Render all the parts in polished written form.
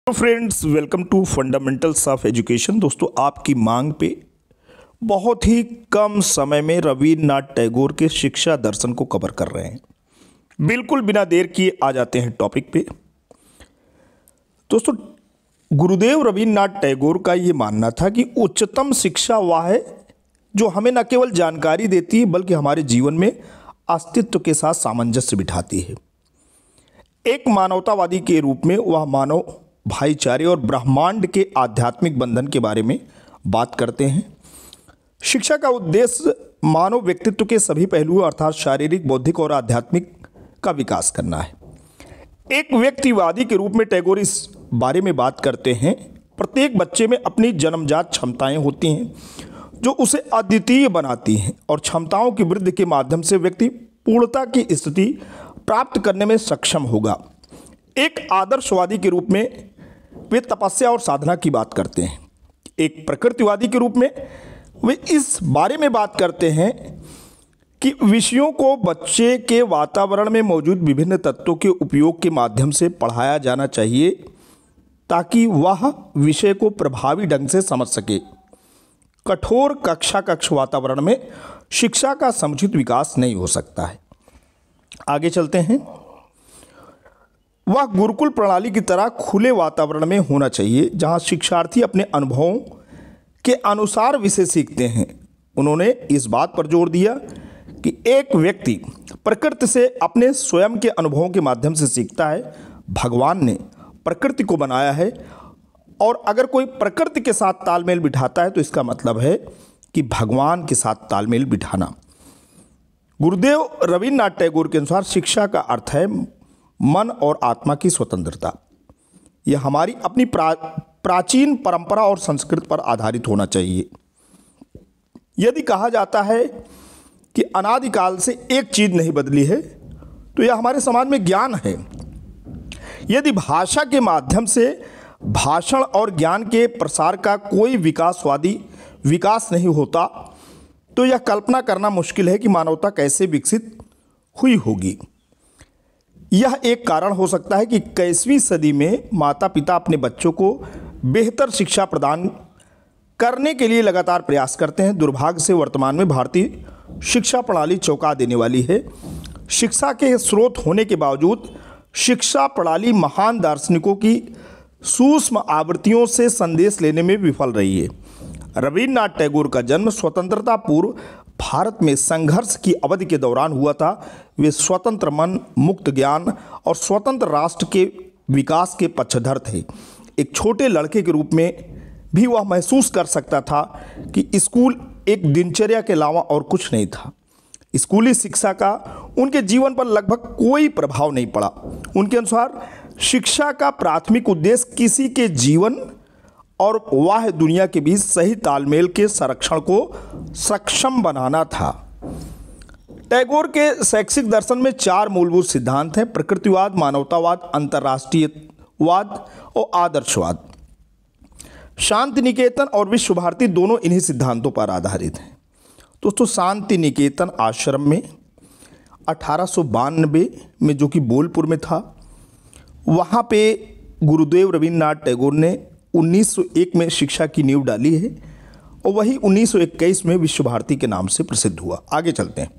Friends, welcome to fundamentals of education. दोस्तों, आपकी मांग पे बहुत ही कम समय में रविन्द्रनाथ टैगोर के शिक्षा दर्शन को कवर कर रहे हैं। बिल्कुल बिना देर किए आ जाते हैं टॉपिक पे। दोस्तों, गुरुदेव रविन्द्रनाथ टैगोर का ये मानना था कि उच्चतम शिक्षा वह है जो हमें न केवल जानकारी देती है बल्कि हमारे जीवन में अस्तित्व के साथ सामंजस्य बिठाती है। एक मानवतावादी के रूप में वह मानव भाईचारे और ब्रह्मांड के आध्यात्मिक बंधन के बारे में बात करते हैं। शिक्षा का उद्देश्य मानव व्यक्तित्व के सभी पहलुओं अर्थात शारीरिक, बौद्धिक और आध्यात्मिक का विकास करना है। एक व्यक्तिवादी के रूप में टैगोर इस बारे में बात करते हैं, प्रत्येक बच्चे में अपनी जन्मजात क्षमताएं होती हैं जो उसे अद्वितीय बनाती हैं और क्षमताओं की वृद्धि के माध्यम से व्यक्ति पूर्णता की स्थिति प्राप्त करने में सक्षम होगा। एक आदर्शवादी के रूप में वे तपस्या और साधना की बात करते हैं। एक प्रकृतिवादी के रूप में वे इस बारे में बात करते हैं कि विषयों को बच्चे के वातावरण में मौजूद विभिन्न तत्वों के उपयोग के माध्यम से पढ़ाया जाना चाहिए ताकि वह विषय को प्रभावी ढंग से समझ सके। कठोर कक्ष वातावरण में शिक्षा का समुचित विकास नहीं हो सकता है। आगे चलते हैं। वह गुरुकुल प्रणाली की तरह खुले वातावरण में होना चाहिए जहां शिक्षार्थी अपने अनुभवों के अनुसार विषय सीखते हैं। उन्होंने इस बात पर जोर दिया कि एक व्यक्ति प्रकृति से अपने स्वयं के अनुभवों के माध्यम से सीखता है। भगवान ने प्रकृति को बनाया है और अगर कोई प्रकृति के साथ तालमेल बिठाता है तो इसका मतलब है कि भगवान के साथ तालमेल बिठाना। गुरुदेव रविन्द्रनाथ टैगोर के अनुसार शिक्षा का अर्थ है मन और आत्मा की स्वतंत्रता। यह हमारी अपनी प्राचीन परंपरा और संस्कृति पर आधारित होना चाहिए। यदि कहा जाता है कि अनादिकाल से एक चीज नहीं बदली है तो यह हमारे समाज में ज्ञान है। यदि भाषा के माध्यम से भाषण और ज्ञान के प्रसार का कोई विकासवादी विकास नहीं होता तो यह कल्पना करना मुश्किल है कि मानवता कैसे विकसित हुई होगी। यह एक कारण हो सकता है कि 21वीं सदी में माता पिता अपने बच्चों को बेहतर शिक्षा प्रदान करने के लिए लगातार प्रयास करते हैं। दुर्भाग्य से वर्तमान में भारतीय शिक्षा प्रणाली चौंका देने वाली है। शिक्षा के स्रोत होने के बावजूद शिक्षा प्रणाली महान दार्शनिकों की सूक्ष्म आवृत्तियों से संदेश लेने में विफल रही है। रविन्द्रनाथ टैगोर का जन्म स्वतंत्रता पूर्व भारत में संघर्ष की अवधि के दौरान हुआ था। वे स्वतंत्र मन, मुक्त ज्ञान और स्वतंत्र राष्ट्र के विकास के पक्षधर थे। एक छोटे लड़के के रूप में भी वह महसूस कर सकता था कि स्कूल एक दिनचर्या के अलावा और कुछ नहीं था। स्कूली शिक्षा का उनके जीवन पर लगभग कोई प्रभाव नहीं पड़ा। उनके अनुसार शिक्षा का प्राथमिक उद्देश्य किसी के जीवन और बाह्य दुनिया के बीच सही तालमेल के संरक्षण को सक्षम बनाना था। टैगोर के शैक्षिक दर्शन में 4 मूलभूत सिद्धांत हैं: प्रकृतिवाद, मानवतावाद, अंतर्राष्ट्रीयवाद और आदर्शवाद। शांति निकेतन और विश्व भारती दोनों इन्हीं सिद्धांतों पर आधारित हैं। दोस्तों, शांति निकेतन आश्रम में 1892 में, जो कि बोलपुर में था, वहाँ पे गुरुदेव रविन्द्रनाथ टैगोर ने 1901 में शिक्षा की नींव डाली है और वही 1921 में विश्व भारती के नाम से प्रसिद्ध हुआ। आगे चलते हैं।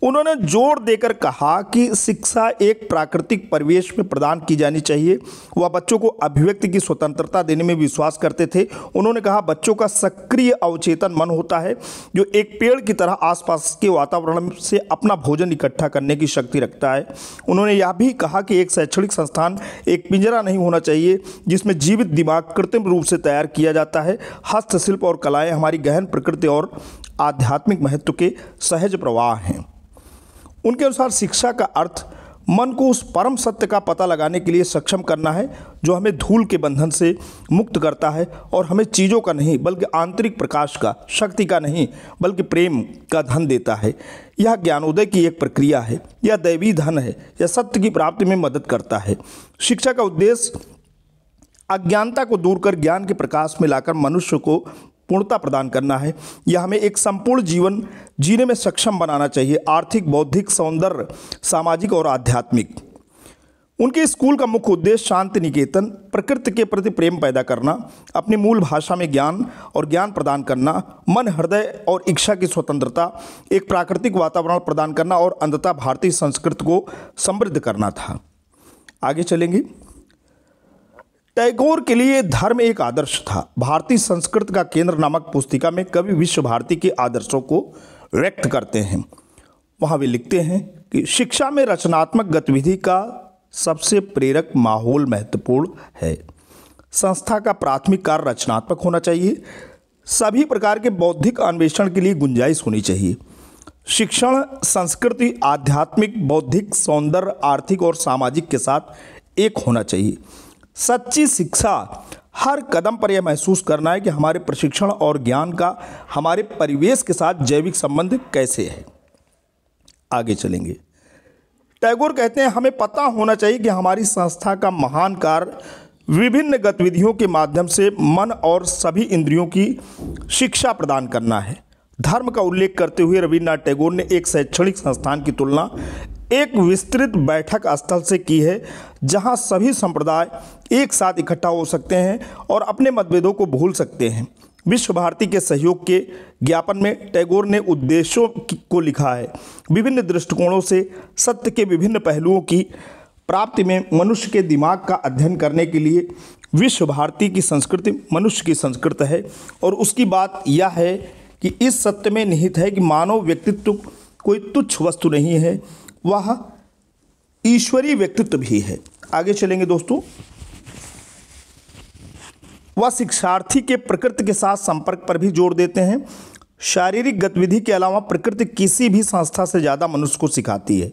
उन्होंने जोर देकर कहा कि शिक्षा एक प्राकृतिक परिवेश में प्रदान की जानी चाहिए। वह बच्चों को अभिव्यक्ति की स्वतंत्रता देने में विश्वास करते थे। उन्होंने कहा, बच्चों का सक्रिय अवचेतन मन होता है जो एक पेड़ की तरह आसपास के वातावरण से अपना भोजन इकट्ठा करने की शक्ति रखता है। उन्होंने यह भी कहा कि एक शैक्षणिक संस्थान एक पिंजरा नहीं होना चाहिए जिसमें जीवित दिमाग कृत्रिम रूप से तैयार किया जाता है। हस्तशिल्प और कलाएं हमारी गहन प्रकृति और आध्यात्मिक महत्व के सहज प्रवाह हैं। उनके अनुसार शिक्षा का अर्थ मन को उस परम सत्य का पता लगाने के लिए सक्षम करना है जो हमें धूल के बंधन से मुक्त करता है और हमें चीज़ों का नहीं बल्कि आंतरिक प्रकाश का, शक्ति का नहीं बल्कि प्रेम का धन देता है। यह ज्ञानोदय की एक प्रक्रिया है, यह दैवी धन है, यह सत्य की प्राप्ति में मदद करता है। शिक्षा का उद्देश्य अज्ञानता को दूर कर ज्ञान के प्रकाश में लाकर मनुष्य को पूर्णता प्रदान करना है। यह हमें एक संपूर्ण जीवन जीने में सक्षम बनाना चाहिए, आर्थिक, बौद्धिक, सौंदर्य, सामाजिक और आध्यात्मिक। उनके स्कूल का मुख्य उद्देश्य शांति निकेतन, प्रकृति के प्रति प्रेम पैदा करना, अपनी मूल भाषा में ज्ञान और ज्ञान प्रदान करना, मन, हृदय और इच्छा की स्वतंत्रता, एक प्राकृतिक वातावरण प्रदान करना और अंततः भारतीय संस्कृति को समृद्ध करना था। आगे चलेंगे। टैगोर के लिए धर्म एक आदर्श था। भारतीय संस्कृति का केंद्र नामक पुस्तिका में कवि विश्व भारती के आदर्शों को व्यक्त करते हैं। वहाँ वे लिखते हैं कि शिक्षा में रचनात्मक गतिविधि का सबसे प्रेरक माहौल महत्वपूर्ण है। संस्था का प्राथमिक कार्य रचनात्मक होना चाहिए। सभी प्रकार के बौद्धिक अन्वेषण के लिए गुंजाइश होनी चाहिए। शिक्षण संस्कृति, आध्यात्मिक, बौद्धिक, सौंदर्य, आर्थिक और सामाजिक के साथ एक होना चाहिए। सच्ची शिक्षा हर कदम पर यह महसूस करना है कि हमारे प्रशिक्षण और ज्ञान का हमारे परिवेश के साथ जैविक संबंध कैसे है। आगे चलेंगे। टैगोर कहते हैं, हमें पता होना चाहिए कि हमारी संस्था का महान कार्य विभिन्न गतिविधियों के माध्यम से मन और सभी इंद्रियों की शिक्षा प्रदान करना है। धर्म का उल्लेख करते हुए रविन्द्रनाथ टैगोर ने एक शैक्षणिक संस्थान की तुलना एक विस्तृत बैठक स्थल से की है, जहां सभी संप्रदाय एक साथ इकट्ठा हो सकते हैं और अपने मतभेदों को भूल सकते हैं। विश्व भारती के सहयोग के ज्ञापन में टैगोर ने उद्देश्यों को लिखा है। विभिन्न दृष्टिकोणों से सत्य के विभिन्न पहलुओं की प्राप्ति में मनुष्य के दिमाग का अध्ययन करने के लिए विश्व भारती की संस्कृति मनुष्य की संस्कृति है, और उसकी बात यह है कि इस सत्य में निहित है कि मानव व्यक्तित्व कोई तुच्छ वस्तु नहीं है, वह ईश्वरीय व्यक्तित्व भी है। आगे चलेंगे दोस्तों। वह शिक्षार्थी के प्रकृति के साथ संपर्क पर भी जोर देते हैं। शारीरिक गतिविधि के अलावा प्रकृति किसी भी संस्था से ज़्यादा मनुष्य को सिखाती है।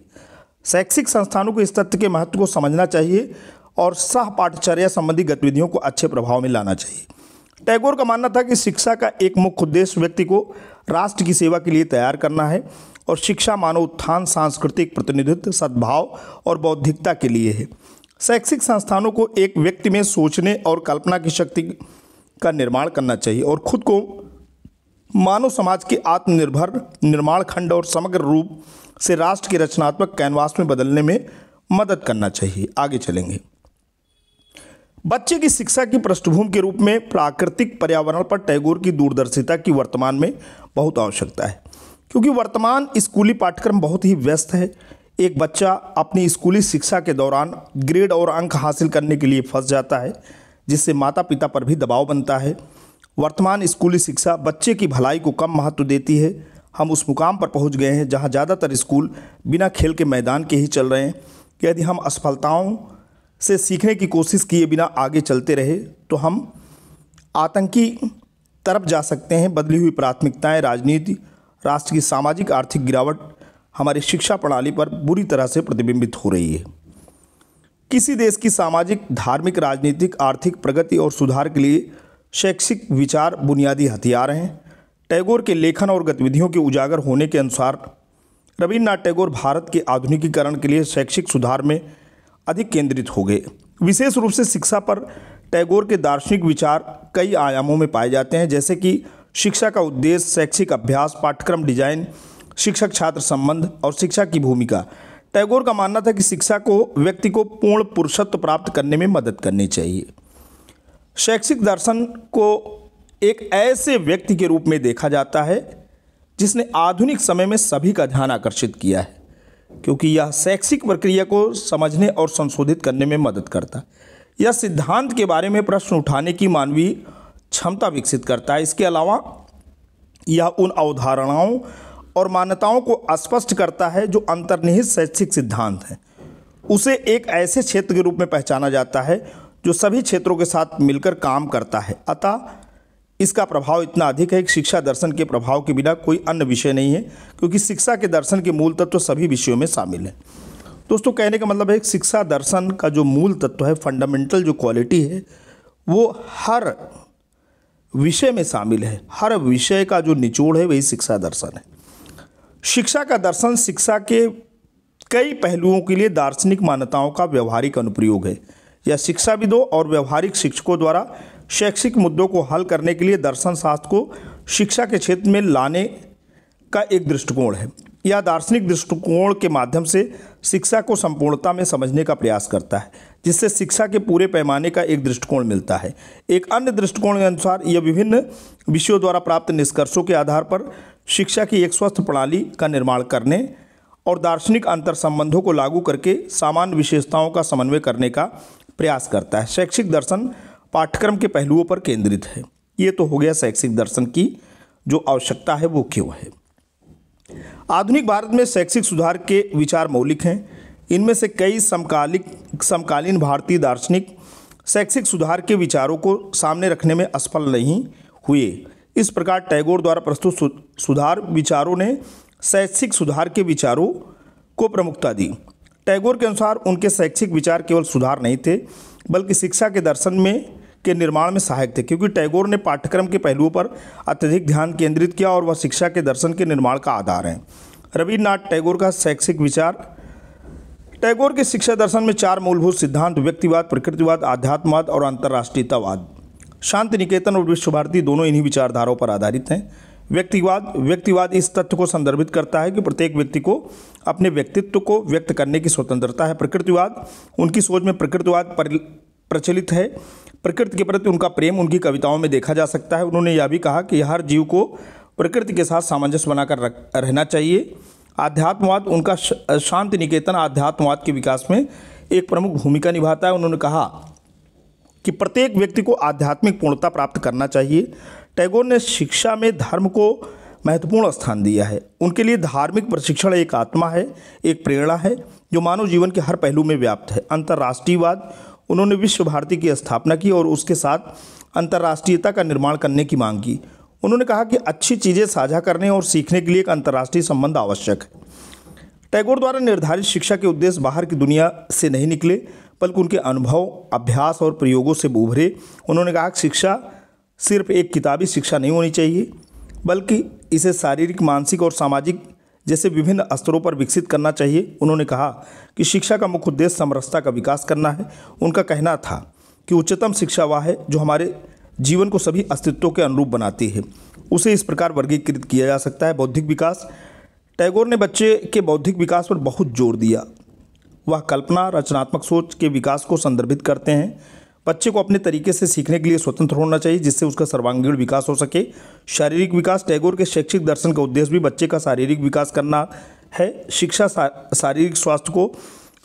शैक्षिक संस्थानों को इस तथ्य के महत्व को समझना चाहिए और सह पाठचर्या संबंधी गतिविधियों को अच्छे प्रभाव में लाना चाहिए। टैगोर का मानना था कि शिक्षा का एक मुख्य उद्देश्य व्यक्ति को राष्ट्र की सेवा के लिए तैयार करना है, और शिक्षा मानव उत्थान, सांस्कृतिक प्रतिनिधित्व, सद्भाव और बौद्धिकता के लिए है। शैक्षिक संस्थानों को एक व्यक्ति में सोचने और कल्पना की शक्ति का निर्माण करना चाहिए और खुद को मानव समाज के आत्मनिर्भर निर्माण खंड और समग्र रूप से राष्ट्र के रचनात्मक कैनवास में बदलने में मदद करना चाहिए। आगे चलेंगे। बच्चे की शिक्षा की पृष्ठभूमि के रूप में प्राकृतिक पर्यावरण पर टैगोर की दूरदर्शिता की वर्तमान में बहुत आवश्यकता है, क्योंकि वर्तमान स्कूली पाठ्यक्रम बहुत ही व्यस्त है। एक बच्चा अपनी स्कूली शिक्षा के दौरान ग्रेड और अंक हासिल करने के लिए फंस जाता है, जिससे माता पिता पर भी दबाव बनता है। वर्तमान स्कूली शिक्षा बच्चे की भलाई को कम महत्व देती है। हम उस मुकाम पर पहुंच गए हैं जहां ज़्यादातर स्कूल बिना खेल के मैदान के ही चल रहे हैं। यदि हम असफलताओं से सीखने की कोशिश किए बिना आगे चलते रहे तो हम आतंकी तरफ जा सकते हैं। बदली हुई प्राथमिकताएं, राजनीति, राष्ट्र की सामाजिक आर्थिक गिरावट हमारी शिक्षा प्रणाली पर बुरी तरह से प्रतिबिंबित हो रही है। किसी देश की सामाजिक, धार्मिक, राजनीतिक, आर्थिक प्रगति और सुधार के लिए शैक्षिक विचार बुनियादी हथियार हैं। टैगोर के लेखन और गतिविधियों के उजागर होने के अनुसार रविन्द्रनाथ टैगोर भारत के आधुनिकीकरण के लिए शैक्षिक सुधार में अधिक केंद्रित हो गए। विशेष रूप से शिक्षा पर टैगोर के दार्शनिक विचार कई आयामों में पाए जाते हैं, जैसे कि शिक्षा का उद्देश्य, शैक्षिक अभ्यास, पाठ्यक्रम डिजाइन, शिक्षक छात्र संबंध और शिक्षा की भूमिका। टैगोर का मानना था कि शिक्षा को व्यक्ति को पूर्ण पुरुषत्व प्राप्त करने में मदद करनी चाहिए। शैक्षिक दर्शन को एक ऐसे व्यक्ति के रूप में देखा जाता है जिसने आधुनिक समय में सभी का ध्यान आकर्षित किया है, क्योंकि यह शैक्षिक प्रक्रिया को समझने और संशोधित करने में मदद करता है। यह सिद्धांत के बारे में प्रश्न उठाने की मानवीय क्षमता विकसित करता है। इसके अलावा यह उन अवधारणाओं और मान्यताओं को स्पष्ट करता है जो अंतर्निहित शैक्षिक सिद्धांत हैं। उसे एक ऐसे क्षेत्र के रूप में पहचाना जाता है जो सभी क्षेत्रों के साथ मिलकर काम करता है। अतः इसका प्रभाव इतना अधिक है कि शिक्षा दर्शन के प्रभाव के बिना कोई अन्य विषय नहीं है, क्योंकि शिक्षा के दर्शन के मूल तत्व सभी विषयों में शामिल है। दोस्तों, कहने का मतलब है कि शिक्षा दर्शन का जो मूल तत्व है, फंडामेंटल जो क्वालिटी है, वो हर विषय में शामिल है। हर विषय का जो निचोड़ है वही शिक्षा दर्शन है। शिक्षा का दर्शन शिक्षा के कई पहलुओं के लिए दार्शनिक मान्यताओं का व्यवहारिक अनुप्रयोग है। यह शिक्षाविदों और व्यवहारिक शिक्षकों द्वारा शैक्षिक मुद्दों को हल करने के लिए दर्शन शास्त्र को शिक्षा के क्षेत्र में लाने का एक दृष्टिकोण है। यह दार्शनिक दृष्टिकोण के माध्यम से शिक्षा को संपूर्णता में समझने का प्रयास करता है, जिससे शिक्षा के पूरे पैमाने का एक दृष्टिकोण मिलता है। एक अन्य दृष्टिकोण के अनुसार यह विभिन्न विषयों द्वारा प्राप्त निष्कर्षों के आधार पर शिक्षा की एक स्वस्थ प्रणाली का निर्माण करने और दार्शनिक अंतर संबंधों को लागू करके सामान्य विशेषताओं का समन्वय करने का प्रयास करता है। शैक्षिक दर्शन पाठ्यक्रम के पहलुओं पर केंद्रित है। ये तो हो गया शैक्षिक दर्शन की जो आवश्यकता है वो क्यों है। आधुनिक भारत में शैक्षिक सुधार के विचार मौलिक हैं। इनमें से कई समकालीन भारतीय दार्शनिक शैक्षिक सुधार के विचारों को सामने रखने में असफल नहीं हुए। इस प्रकार टैगोर द्वारा प्रस्तुत सुधार विचारों ने शैक्षिक सुधार के विचारों को प्रमुखता दी। टैगोर के अनुसार उनके शैक्षिक विचार केवल सुधार नहीं थे, बल्कि शिक्षा के दर्शन में के निर्माण में सहायक थे, क्योंकि टैगोर ने पाठ्यक्रम के पहलुओं पर अत्यधिक ध्यान केंद्रित किया और वह शिक्षा के दर्शन के निर्माण का आधार हैं। रविन्द्रनाथ टैगोर का शैक्षिक विचार। टैगोर के शिक्षा दर्शन में 4 मूलभूत सिद्धांत व्यक्तिवाद, प्रकृतिवाद, आध्यात्मवाद और अंतर्राष्ट्रीयतावाद, शांति निकेतन और विश्व भारती दोनों इन्हीं विचारधाराओं पर आधारित हैं। व्यक्तिवाद इस तथ्य को संदर्भित करता है कि प्रत्येक व्यक्ति को अपने व्यक्तित्व को व्यक्त करने की स्वतंत्रता है। प्रकृतिवाद, उनकी सोच में प्रकृतिवाद प्रचलित है। प्रकृति के प्रति उनका प्रेम उनकी कविताओं में देखा जा सकता है। उन्होंने यह भी कहा कि हर जीव को प्रकृति के साथ सामंजस्य बनाकर रहना चाहिए। आध्यात्मवाद, उनका शांति निकेतन आध्यात्मवाद के विकास में एक प्रमुख भूमिका निभाता है। उन्होंने कहा कि प्रत्येक व्यक्ति को आध्यात्मिक पूर्णता प्राप्त करना चाहिए। टैगोर ने शिक्षा में धर्म को महत्वपूर्ण स्थान दिया है। उनके लिए धार्मिक प्रशिक्षण एक आत्मा है, एक प्रेरणा है जो मानव जीवन के हर पहलू में व्याप्त है। अंतर्राष्ट्रीयवाद, उन्होंने विश्व भारती की स्थापना की और उसके साथ अंतर्राष्ट्रीयता का निर्माण करने की मांग की। उन्होंने कहा कि अच्छी चीज़ें साझा करने और सीखने के लिए एक अंतर्राष्ट्रीय संबंध आवश्यक है। टैगोर द्वारा निर्धारित शिक्षा के उद्देश्य बाहर की दुनिया से नहीं निकले, बल्कि उनके अनुभव, अभ्यास और प्रयोगों से उभरे। उन्होंने कहा कि शिक्षा सिर्फ एक किताबी शिक्षा नहीं होनी चाहिए, बल्कि इसे शारीरिक, मानसिक और सामाजिक जैसे विभिन्न स्तरों पर विकसित करना चाहिए। उन्होंने कहा कि शिक्षा का मुख्य उद्देश्य समरसता का विकास करना है। उनका कहना था कि उच्चतम शिक्षा वह है जो हमारे जीवन को सभी अस्तित्वों के अनुरूप बनाती है। उसे इस प्रकार वर्गीकृत किया जा सकता है। बौद्धिक विकास, टैगोर ने बच्चे के बौद्धिक विकास पर बहुत जोर दिया। वह कल्पना, रचनात्मक सोच के विकास को संदर्भित करते हैं। बच्चे को अपने तरीके से सीखने के लिए स्वतंत्र होना चाहिए, जिससे उसका सर्वांगीण विकास हो सके। शारीरिक विकास, टैगोर के शैक्षिक दर्शन का उद्देश्य भी बच्चे का शारीरिक विकास करना है। शिक्षा शारीरिक स्वास्थ्य को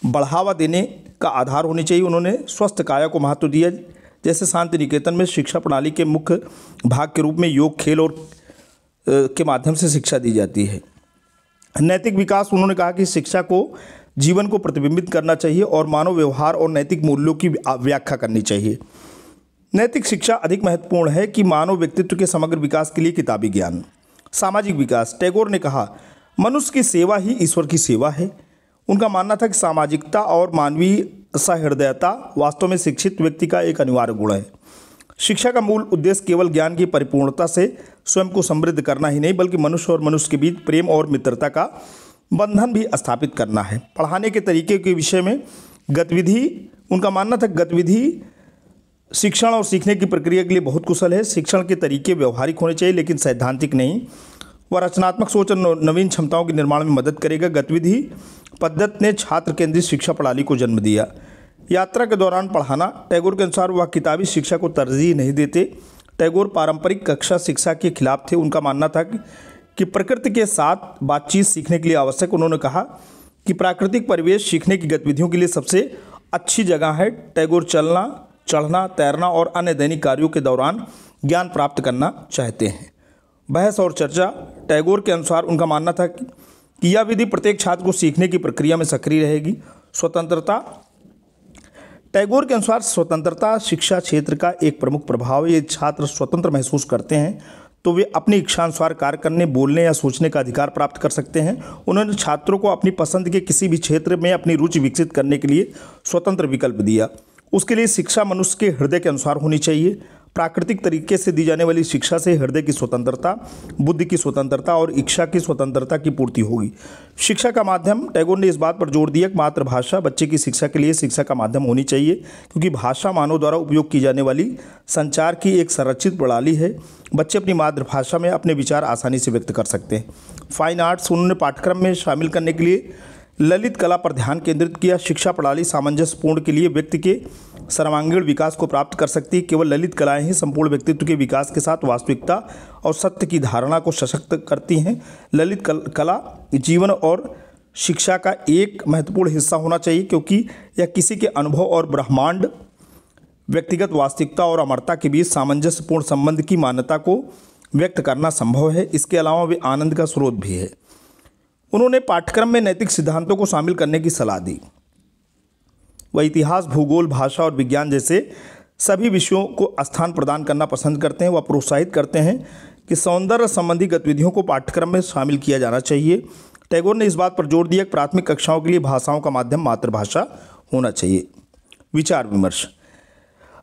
बढ़ावा देने का आधार होनी चाहिए। उन्होंने स्वस्थ काया को महत्व दिया, जैसे शांति निकेतन में शिक्षा प्रणाली के मुख्य भाग के रूप में योग, खेल और के माध्यम से शिक्षा दी जाती है। नैतिक विकास, उन्होंने कहा कि शिक्षा को जीवन को प्रतिबिंबित करना चाहिए और मानव व्यवहार और नैतिक मूल्यों की व्याख्या करनी चाहिए। नैतिक शिक्षा अधिक महत्वपूर्ण है कि मानव व्यक्तित्व के समग्र विकास के लिए किताबी ज्ञान। सामाजिक विकास, टैगोर ने कहा मनुष्य की सेवा ही ईश्वर की सेवा है। उनका मानना था कि सामाजिकता और मानवीय सहृदयता वास्तव में शिक्षित व्यक्ति का एक अनिवार्य गुण है। शिक्षा का मूल उद्देश्य केवल ज्ञान की परिपूर्णता से स्वयं को समृद्ध करना ही नहीं, बल्कि मनुष्य और मनुष्य के बीच प्रेम और मित्रता का बंधन भी स्थापित करना है। पढ़ाने के तरीके के विषय में गतिविधि, उनका मानना था गतिविधि शिक्षण और सीखने की प्रक्रिया के लिए बहुत कुशल है। शिक्षण के तरीके व्यवहारिक होने चाहिए, लेकिन सैद्धांतिक नहीं। वह रचनात्मक सोच और नवीन क्षमताओं के निर्माण में मदद करेगा। गतिविधि पद्धति ने छात्र केंद्रित शिक्षा प्रणाली को जन्म दिया। यात्रा के दौरान पढ़ाना, टैगोर के अनुसार वह किताबी शिक्षा को तरजीह नहीं देते। टैगोर पारंपरिक कक्षा शिक्षा के खिलाफ थे। उनका मानना था कि प्रकृति के साथ बातचीत सीखने के लिए आवश्यक। उन्होंने कहा कि प्राकृतिक परिवेश सीखने की गतिविधियों के लिए सबसे अच्छी जगह है। टैगोर चलना, चढ़ना, तैरना और अन्य दैनिक कार्यों के दौरान ज्ञान प्राप्त करना चाहते हैं। बहस और चर्चा, टैगोर के अनुसार उनका मानना था कि यह विधि प्रत्येक छात्र को सीखने की प्रक्रिया में सक्रिय रहेगी। स्वतंत्रता, टैगोर के अनुसार स्वतंत्रता शिक्षा क्षेत्र का एक प्रमुख प्रभाव है। ये छात्र स्वतंत्र महसूस करते हैं तो वे अपनी इच्छानुसार कार्य करने, बोलने या सोचने का अधिकार प्राप्त कर सकते हैं। उन्होंने छात्रों को अपनी पसंद के किसी भी क्षेत्र में अपनी रुचि विकसित करने के लिए स्वतंत्र विकल्प दिया। उसके लिए शिक्षा मनुष्य के हृदय के अनुसार होनी चाहिए। प्राकृतिक तरीके से दी जाने वाली शिक्षा से हृदय की स्वतंत्रता, बुद्धि की स्वतंत्रता और इच्छा की स्वतंत्रता की पूर्ति होगी। शिक्षा का माध्यम, टैगोर ने इस बात पर जोर दिया कि मातृभाषा बच्चे की शिक्षा के लिए शिक्षा का माध्यम होनी चाहिए, क्योंकि भाषा मानव द्वारा उपयोग की जाने वाली संचार की एक संरचित प्रणाली है। बच्चे अपनी मातृभाषा में अपने विचार आसानी से व्यक्त कर सकते हैं। फाइन आर्ट्स उन्होंने पाठ्यक्रम में शामिल करने के लिए ललित कला पर ध्यान केंद्रित किया। शिक्षा प्रणाली सामंजस्यपूर्ण के लिए व्यक्ति के सर्वांगीण विकास को प्राप्त कर सकती है। केवल ललित कलाएं ही संपूर्ण व्यक्तित्व के विकास के साथ वास्तविकता और सत्य की धारणा को सशक्त करती हैं। ललित कला जीवन और शिक्षा का एक महत्वपूर्ण हिस्सा होना चाहिए, क्योंकि यह किसी के अनुभव और ब्रह्मांड, व्यक्तिगत वास्तविकता और अमरता के बीच सामंजस्यपूर्ण संबंध की मान्यता को व्यक्त करना संभव है। इसके अलावा वे आनंद का स्रोत भी है। उन्होंने पाठ्यक्रम में नैतिक सिद्धांतों को शामिल करने की सलाह दी। वह इतिहास, भूगोल, भाषा और विज्ञान जैसे सभी विषयों को स्थान प्रदान करना पसंद करते हैं। वह प्रोत्साहित करते हैं कि सौंदर्य संबंधी गतिविधियों को पाठ्यक्रम में शामिल किया जाना चाहिए। टैगोर ने इस बात पर जोर दिया कि प्राथमिक कक्षाओं के लिए भाषाओं का माध्यम मातृभाषा होना चाहिए। विचार विमर्श।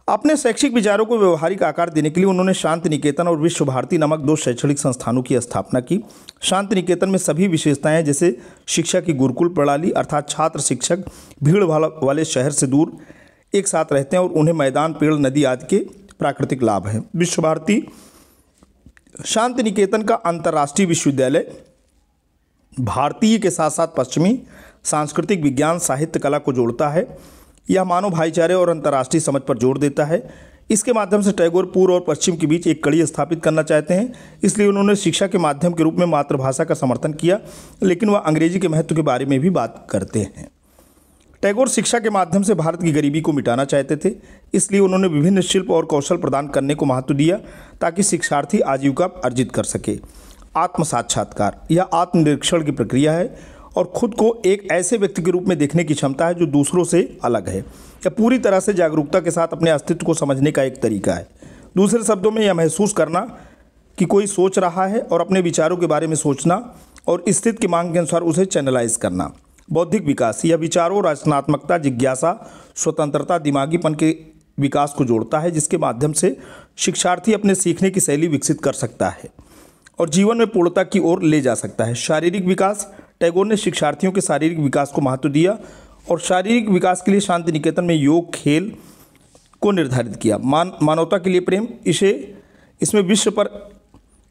अपने शैक्षिक विचारों को व्यवहारिक आकार देने के लिए उन्होंने शांति निकेतन और विश्व भारती नामक 2 शैक्षणिक संस्थानों की स्थापना की। शांति निकेतन में सभी विशेषताएं, जैसे शिक्षा की गुरुकुल प्रणाली, अर्थात छात्र शिक्षक भीड़ वाले शहर से दूर एक साथ रहते हैं और उन्हें मैदान, पेड़, नदी आदि के प्राकृतिक लाभ हैं। विश्व भारती शांति निकेतन का अंतर्राष्ट्रीय विश्वविद्यालय भारतीय के साथ साथ पश्चिमी सांस्कृतिक, विज्ञान, साहित्य, कला को जोड़ता है। यह मानव भाईचारे और अंतर्राष्ट्रीय समझ पर जोर देता है। इसके माध्यम से टैगोर पूर्व और पश्चिम के बीच एक कड़ी स्थापित करना चाहते हैं। इसलिए उन्होंने शिक्षा के माध्यम के रूप में मातृभाषा का समर्थन किया, लेकिन वह अंग्रेजी के महत्व के बारे में भी बात करते हैं। टैगोर शिक्षा के माध्यम से भारत की गरीबी को मिटाना चाहते थे। इसलिए उन्होंने विभिन्न शिल्प और कौशल प्रदान करने को महत्व दिया, ताकि शिक्षार्थी आजीविका अर्जित कर सके। आत्म साक्षात्कार, यह आत्मनिरीक्षण की प्रक्रिया है और खुद को एक ऐसे व्यक्ति के रूप में देखने की क्षमता है जो दूसरों से अलग है। यह पूरी तरह से जागरूकता के साथ अपने अस्तित्व को समझने का एक तरीका है। दूसरे शब्दों में, यह महसूस करना कि कोई सोच रहा है और अपने विचारों के बारे में सोचना और स्थिति की मांग के अनुसार उसे चैनलाइज करना। बौद्धिक विकास, यह विचारों, रचनात्मकता, जिज्ञासा, स्वतंत्रता, दिमागीपन के विकास को जोड़ता है, जिसके माध्यम से शिक्षार्थी अपने सीखने की शैली विकसित कर सकता है और जीवन में पूर्णता की ओर ले जा सकता है। शारीरिक विकास, टैगोर ने शिक्षार्थियों के शारीरिक विकास को महत्व दिया और शारीरिक विकास के लिए शांति निकेतन में योग, खेल को निर्धारित किया। मानवता के लिए प्रेम, इसमें विश्व पर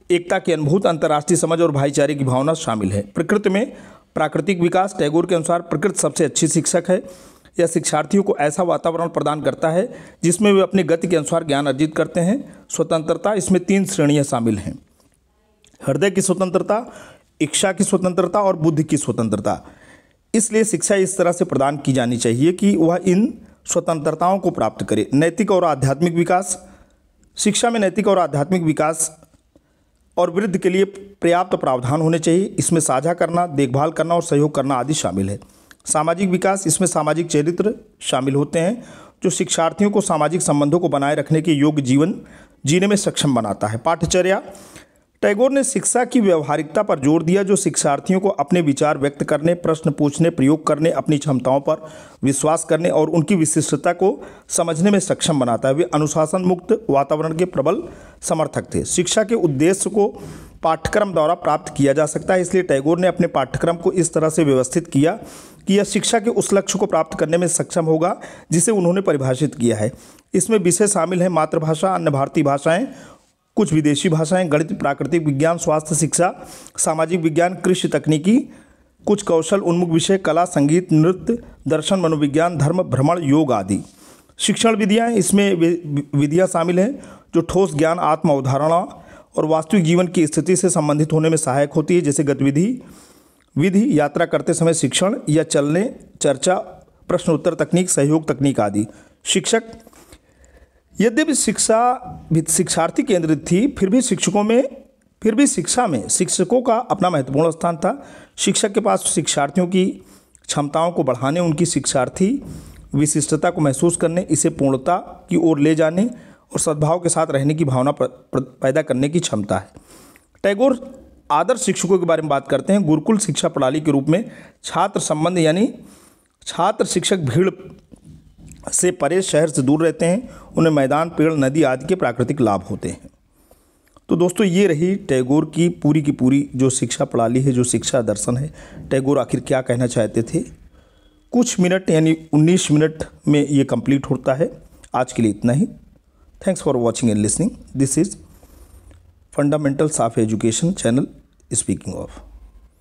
एकता की अनुभूति, अंतर्राष्ट्रीय समझ और भाईचारे की भावना शामिल है। प्रकृति में प्राकृतिक विकास, टैगोर के अनुसार प्रकृति सबसे अच्छी शिक्षक है। यह शिक्षार्थियों को ऐसा वातावरण प्रदान करता है जिसमें वे अपनी गति के अनुसार ज्ञान अर्जित करते हैं। स्वतंत्रता, इसमें 3 श्रेणियाँ शामिल हैं: हृदय की स्वतंत्रता, इच्छा की स्वतंत्रता और बुद्धि की स्वतंत्रता। इसलिए शिक्षा इस तरह से प्रदान की जानी चाहिए कि वह इन स्वतंत्रताओं को प्राप्त करे। नैतिक और आध्यात्मिक विकास, शिक्षा में नैतिक और आध्यात्मिक विकास और वृद्धि के लिए पर्याप्त प्रावधान होने चाहिए। इसमें साझा करना, देखभाल करना और सहयोग करना आदि शामिल है। सामाजिक विकास, इसमें सामाजिक चरित्र शामिल होते हैं जो शिक्षार्थियों को सामाजिक संबंधों को बनाए रखने के योग्य जीवन जीने में सक्षम बनाता है। पाठचर्या, टैगोर ने शिक्षा की व्यवहारिकता पर जोर दिया जो शिक्षार्थियों को अपने विचार व्यक्त करने, प्रश्न पूछने, प्रयोग करने, अपनी क्षमताओं पर विश्वास करने और उनकी विशिष्टता को समझने में सक्षम बनाता है। वे अनुशासन मुक्त वातावरण के प्रबल समर्थक थे। शिक्षा के उद्देश्य को पाठ्यक्रम द्वारा प्राप्त किया जा सकता है, इसलिए टैगोर ने अपने पाठ्यक्रम को इस तरह से व्यवस्थित किया कि यह शिक्षा के उस लक्ष्य को प्राप्त करने में सक्षम होगा जिसे उन्होंने परिभाषित किया है। इसमें विषय शामिल हैं मातृभाषा, अन्य भारतीय भाषाएँ, कुछ विदेशी भाषाएं, गणित, प्राकृतिक विज्ञान, स्वास्थ्य शिक्षा, सामाजिक विज्ञान, कृषि तकनीकी, कुछ कौशल उन्मुख विषय, कला, संगीत, नृत्य, दर्शन, मनोविज्ञान, धर्म, भ्रमण, योग आदि। शिक्षण विधियाँ, इसमें विधियाँ शामिल हैं जो ठोस ज्ञान, आत्म अवधारणा और वास्तविक जीवन की स्थिति से संबंधित होने में सहायक होती है, जैसे गतिविधि, विधि, यात्रा करते समय शिक्षण या चलने, चर्चा, प्रश्न उत्तर तकनीक, सहयोग तकनीक आदि। शिक्षक, यद्यपि शिक्षा शिक्षार्थी केंद्रित थी, फिर भी शिक्षा में शिक्षकों का अपना महत्वपूर्ण स्थान था। शिक्षक के पास शिक्षार्थियों की क्षमताओं को बढ़ाने, उनकी शिक्षार्थी विशिष्टता को महसूस करने, इसे पूर्णता की ओर ले जाने और सद्भाव के साथ रहने की भावना पैदा करने की क्षमता है। टैगोर आदर्श शिक्षकों के बारे में बात करते हैं। गुरुकुल शिक्षा प्रणाली के रूप में छात्र संबंध यानी छात्र शिक्षक भीड़ से परे, शहर से दूर रहते हैं, उन्हें मैदान, पेड़, नदी आदि के प्राकृतिक लाभ होते हैं। तो दोस्तों ये रही टैगोर की पूरी जो शिक्षा प्रणाली है, जो शिक्षा दर्शन है, टैगोर आखिर क्या कहना चाहते थे। कुछ मिनट यानी 19 मिनट में ये कंप्लीट होता है। आज के लिए इतना ही। Thanks for watching and listening. This is fundamentals of education channel speaking of.